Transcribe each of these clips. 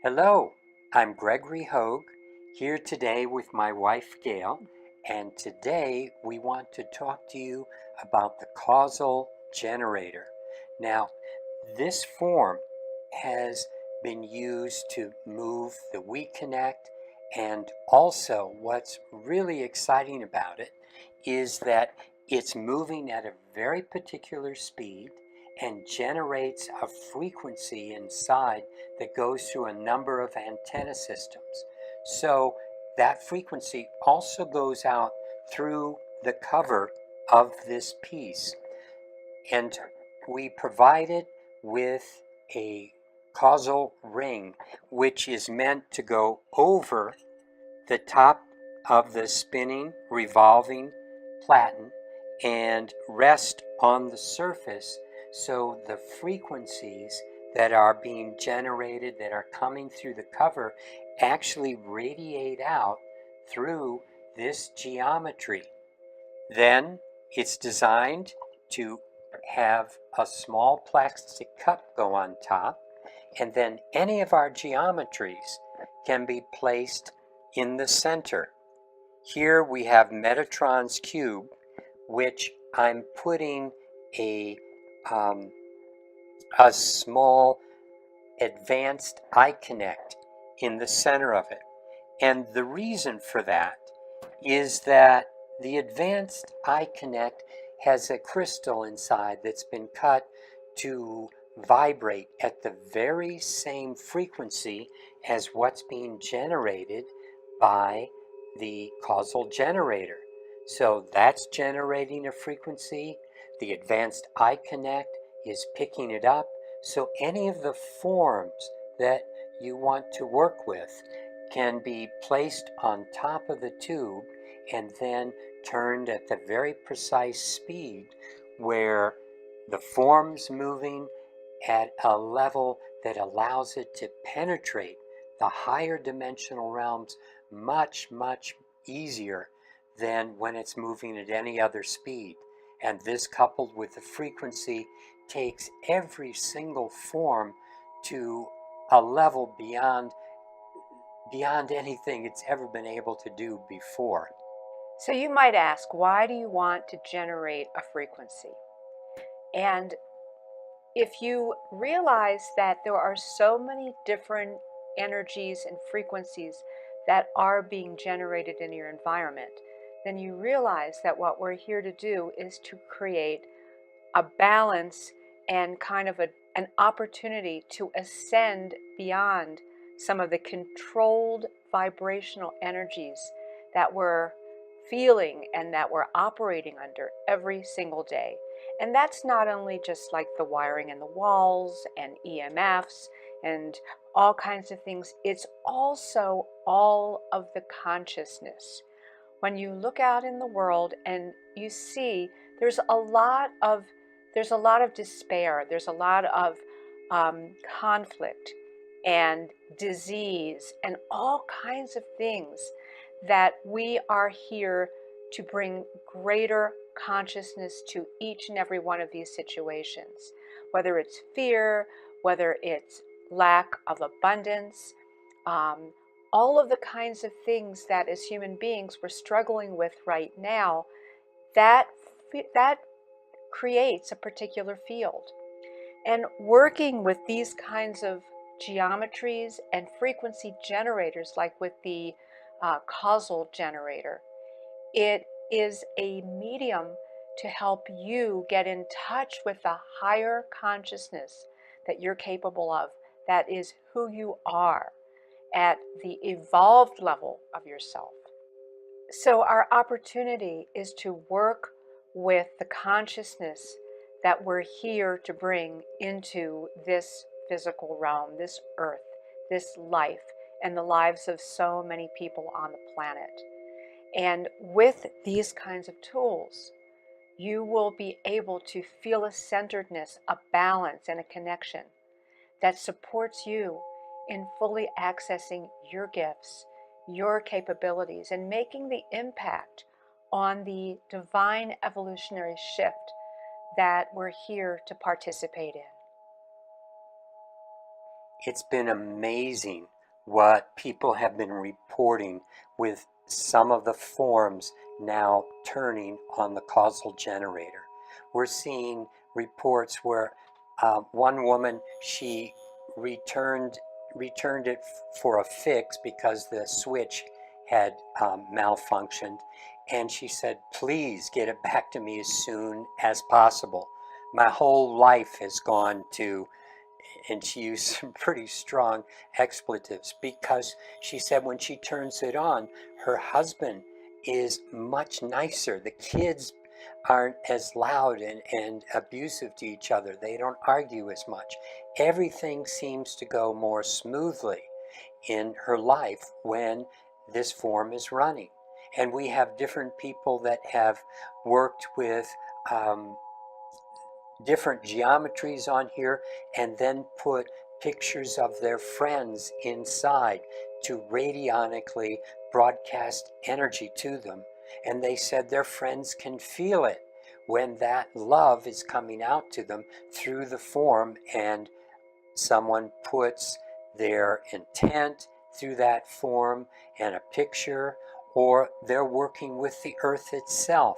Hello, I'm Gregory Hoag, here today with my wife Gail, and today we want to talk to you about the causal generator. Now, this form has been used to move the We Connect, and also what's really exciting about it is that it's moving at a very particular speed and generates a frequency inside that goes through a number of antenna systems. So that frequency also goes out through the cover of this piece. And we provide it with a causal ring, which is meant to go over the top of the spinning, revolving platen and rest on the surface, so the frequencies that are being generated, that are coming through the cover, actually radiate out through this geometry. Then it's designed to have a small plastic cup go on top, and then any of our geometries can be placed in the center. Here we have Metatron's cube, which I'm putting a small advanced iConnect in the center of it. And the reason for that is that the advanced iConnect has a crystal inside that's been cut to vibrate at the very same frequency as what's being generated by the causal generator. So that's generating a frequency. The advanced iConnect is picking it up. So any of the forms that you want to work with can be placed on top of the tube and then turned at the very precise speed where the form's moving at a level that allows it to penetrate the higher dimensional realms much, much easier than when it's moving at any other speed. And this, coupled with the frequency, takes every single form to a level beyond anything it's ever been able to do before. So you might ask, why do you want to generate a frequency? And if you realize that there are so many different energies and frequencies that are being generated in your environment, then you realize that what we're here to do is to create a balance and kind of an opportunity to ascend beyond some of the controlled vibrational energies that we're feeling and that we're operating under every single day. And that's not only just like the wiring in the walls and EMFs and all kinds of things, it's also all of the consciousness. When you look out in the world and you see there's a lot of despair, there's a lot of conflict and disease and all kinds of things, that we are here to bring greater consciousness to each and every one of these situations, whether it's fear, whether it's lack of abundance, all of the kinds of things that as human beings we're struggling with right now, that creates a particular field. And working with these kinds of geometries and frequency generators, like with the causal generator, it is a medium to help you get in touch with the higher consciousness that you're capable of, that is who you are at the evolved level of yourself. So our opportunity is to work with the consciousness that we're here to bring into this physical realm, this earth, this life, and the lives of so many people on the planet. And with these kinds of tools, you will be able to feel a centeredness, a balance, and a connection that supports you in fully accessing your gifts, your capabilities, and making the impact on the divine evolutionary shift that we're here to participate in. It's been amazing what people have been reporting with some of the forms now turning on the causal generator. We're seeing reports where one woman, she returned returned it for a fix because the switch had malfunctioned, and she said, please get it back to me as soon as possible. My whole life has gone to, and she used some pretty strong expletives, because she said when she turns it on, her husband is much nicer. The kids aren't as loud and abusive to each other. They don't argue as much. Everything seems to go more smoothly in her life when this form is running. And we have different people that have worked with different geometries on here, and then put pictures of their friends inside to radionically broadcast energy to them. And they said their friends can feel it when that love is coming out to them through the form, and someone puts their intent through that form and a picture, or they're working with the earth itself.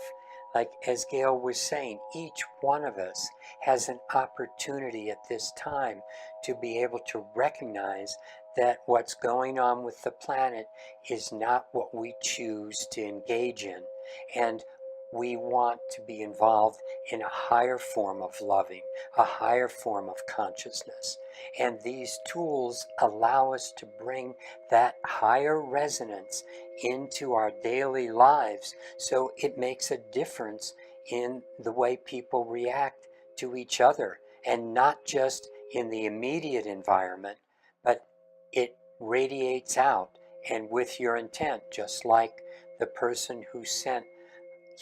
Like as Gail was saying, each one of us has an opportunity at this time to be able to recognize that what's going on with the planet is not what we choose to engage in. And we want to be involved in a higher form of loving, a higher form of consciousness. And these tools allow us to bring that higher resonance into our daily lives, so it makes a difference in the way people react to each other, and not just in the immediate environment, but it radiates out. And with your intent, just like the person who sent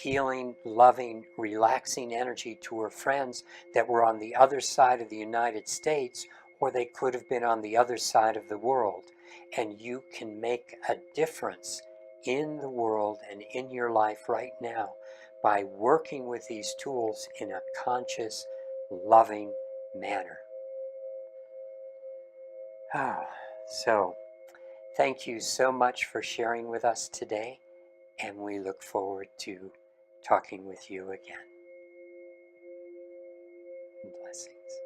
healing, loving, relaxing energy to her friends that were on the other side of the United States, or they could have been on the other side of the world. And you can make a difference in the world and in your life right now by working with these tools in a conscious, loving manner. So, thank you so much for sharing with us today, and we look forward to talking with you again. Blessings.